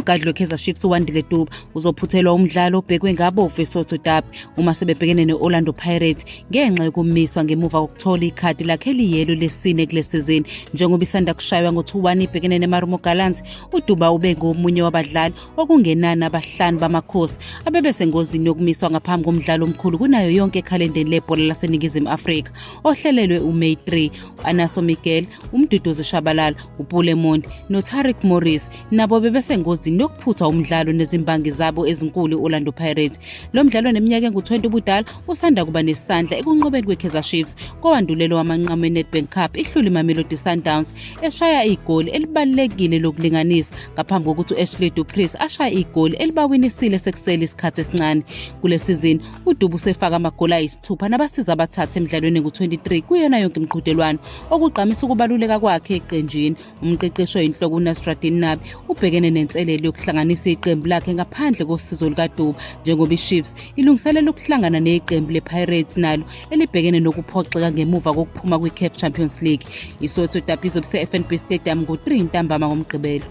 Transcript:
Umkadli we-Kaizer Chiefs uWandile Dube uzophuthelwa umdlalo obhekwe ngabo Lesotho Derby uma sebebhekene ne-Orlando Pirates ngenxa yokumiswa ngemuva kokuthola ikhadi lakhe eliyelo lesine kule sizini. Njengoba isanda kushaywa ngo-2-1 ibhekene neMarumo Gallants, uDube ube ngomunye wabadlali okungenani abahlanu bamakhosi abebesengozini yokumiswa ngaphambi komdlalo omkhulu kunayo yonke ekhalendeni lebhola laseNingizimu Afrika ohlelelwe uMay 3. Anaso Miguel, uMduduzi Shabalala, uPule Mondi noTariq Morris nabo bebesengozini yokuphutha umdlalo nezimbangi zabo ezinkulu Orlando Pirates. Lo mdlalo neminyaka engu-20 ubudala usanda kuba nesandla ekunqobeni kwe-Kaizer Chiefs kowandulelo wamanqamu e-Nedbank Cup ihlula iMamelodi Sundowns eshaya igoli elibalulekile lokulinganisa ngaphambi kokuthi u-Ashley Duprez ashaya igoli elibawinisile sekusele isikhathi esincane. Kule sizini uDube usefaka amagoli ayisithupha nabasiza abathathu emidlalweni engu-23 kuyona yonke imiqhudelwano, okugqamisa ukubaluleka kwakhe eqenjini. Umqeqeshi oyinhloko uNasruddin Nabi ubhekene nenselelo yokuhlanganisa iqembu lakhe ngaphandle kosizo lukaDube njengoba i-Chiefs ilungiselela ukuhlangana neqembu le-Pirates nalo elibhekene nokuphoxeka ngemuva kokuphuma kwi-CAF Champions League. ISoweto Derby izobe ise-FNB Stadium ngo-3 ntambama ngoMgqibelo.